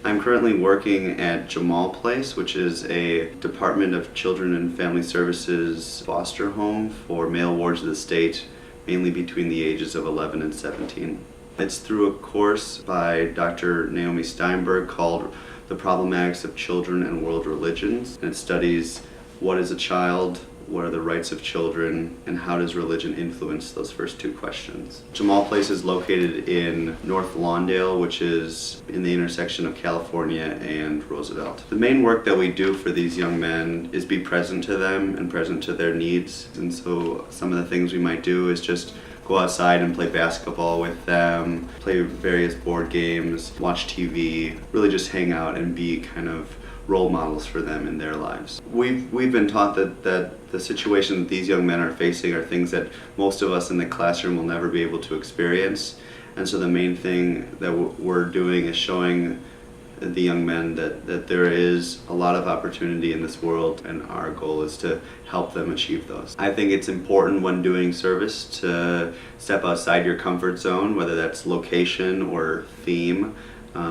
I'm currently working at Jamal Place, which is a Department of Children and Family Services foster home for male wards of the state, mainly between the ages of 11 and 17. It's through a course by Dr. Naomi Steinberg called The Problematics of Children and World Religions, and it studies what is a child, what are the rights of children, and how does religion influence those first two questions. Jamal Place is located in North Lawndale, which is in the intersection of California and Roosevelt. The main work that we do for these young men is be present to them and present to their needs. And so some of the things we might do is just go outside and play basketball with them, play various board games, watch TV, really just hang out and be kind of role models for them in their lives. We've been taught that the situation that these young men are facing are things that most of us in the classroom will never be able to experience. And so the main thing that we're doing is showing the young men that there is a lot of opportunity in this world, and our goal is to help them achieve those. I think it's important when doing service to step outside your comfort zone, whether that's location or theme,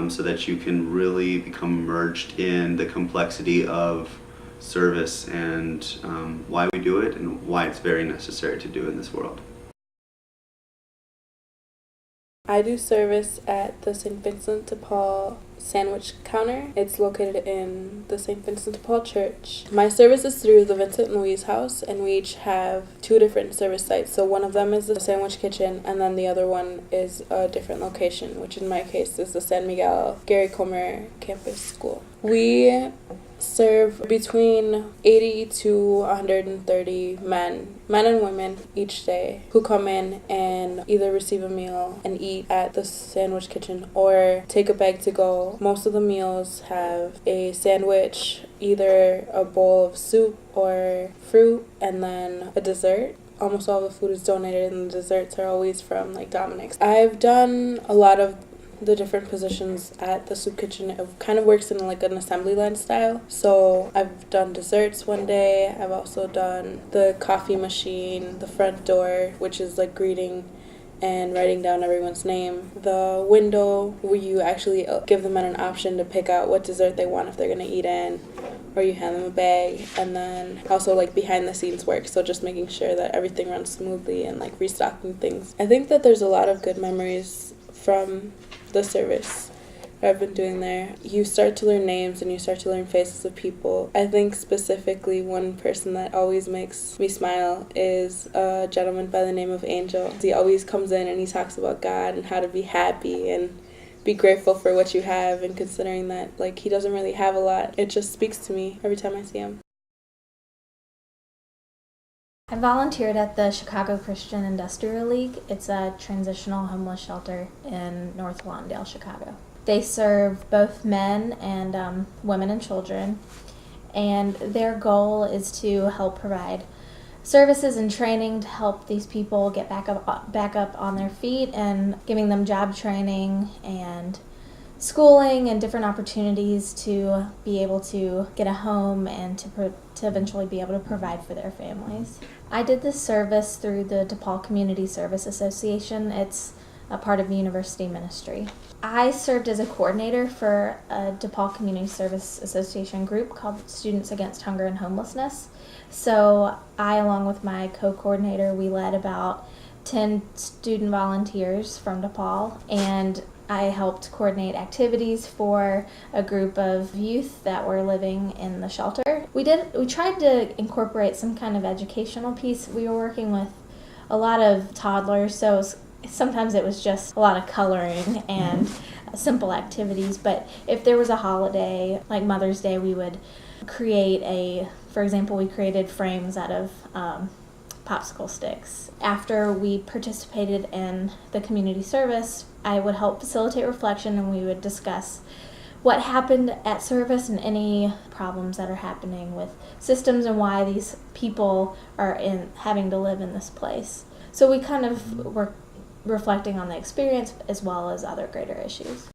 so that you can really become immersed in the complexity of service and why we do it and why it's very necessary to do in this world. I do service at the St. Vincent de Paul sandwich counter. It's located in the St. Vincent de Paul Church. My service is through the Vincent and Louise House, and we each have two different service sites. So one of them is the sandwich kitchen, and then the other one is a different location, which in my case is the San Miguel Gary Comer Campus School. We serve between 80 to 130 men and women each day who come in and either receive a meal and eat at the sandwich kitchen or take a bag to go. Most of the meals have a sandwich, either a bowl of soup or fruit, and then a dessert. Almost all the food is donated, and the desserts are always from like Dominic's. I've done a lot of the different positions at the soup kitchen. It kind of works in like an assembly line style. So I've done desserts one day. I've also done the coffee machine, the front door, which is like greeting and writing down everyone's name. The window where you actually give the men an option to pick out what dessert they want if they're gonna eat in, or you hand them a bag. And then also like behind the scenes work, so just making sure that everything runs smoothly and like restocking things. I think that there's a lot of good memories from the service I've been doing there. You start to learn names and you start to learn faces of people. I think specifically one person that always makes me smile is a gentleman by the name of Angel. He always comes in and he talks about God and how to be happy and be grateful for what you have, and considering that like he doesn't really have a lot, it just speaks to me every time I see him. I volunteered at the Chicago Christian Industrial League. It's a transitional homeless shelter in North Lawndale, Chicago. They serve both men and women and children, and their goal is to help provide services and training to help these people get back up on their feet, and giving them job training and schooling and different opportunities to be able to get a home and to eventually be able to provide for their families. I did this service through the DePaul Community Service Association. It's a part of the university ministry. I served as a coordinator for a DePaul Community Service Association group called Students Against Hunger and Homelessness. So I, along with my co-coordinator, we led about 10 student volunteers from DePaul, and I helped coordinate activities for a group of youth that were living in the shelter. We tried to incorporate some kind of educational piece. We were working with a lot of toddlers, so sometimes it was just a lot of coloring and simple activities. But if there was a holiday, like Mother's Day, we would create for example, we created frames out of popsicle sticks. After we participated in the community service, I would help facilitate reflection, and we would discuss what happened at service and any problems that are happening with systems and why these people are having to live in this place. So we kind of were reflecting on the experience as well as other greater issues.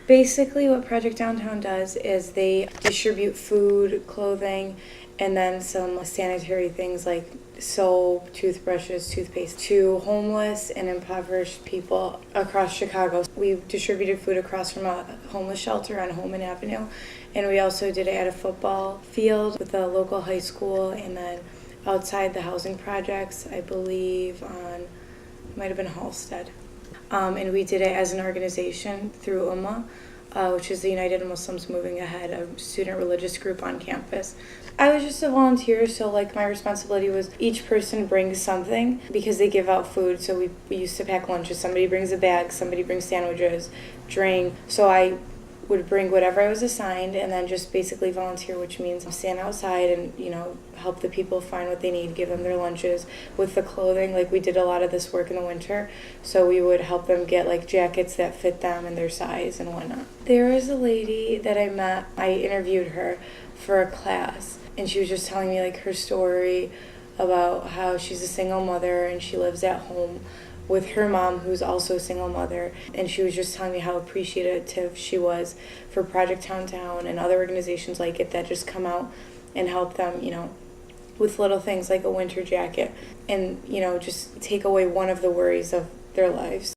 Basically what Project Downtown does is they distribute food, clothing, and then some sanitary things like soap, toothbrushes, toothpaste to homeless and impoverished people across Chicago. We distributed food across from a homeless shelter on Holman Avenue, and we also did it at a football field with a local high school, and then outside the housing projects, I believe on, it might have been Halstead. And we did it as an organization through UMA, which is the United Muslims Moving Ahead, a student religious group on campus. I was just a volunteer, so like my responsibility was each person brings something because they give out food. So we used to pack lunches. Somebody brings a bag, somebody brings sandwiches, drink. So I would bring whatever I was assigned and then just basically volunteer, which means stand outside and, help the people find what they need, give them their lunches. With the clothing, like we did a lot of this work in the winter, so we would help them get like jackets that fit them and their size and whatnot. There was a lady that I met, I interviewed her for a class, and she was just telling me like her story about how she's a single mother and she lives at home with her mom, who's also a single mother, and she was just telling me how appreciative she was for Project Town Town and other organizations like it that just come out and help them, with little things like a winter jacket and, just take away one of the worries of their lives.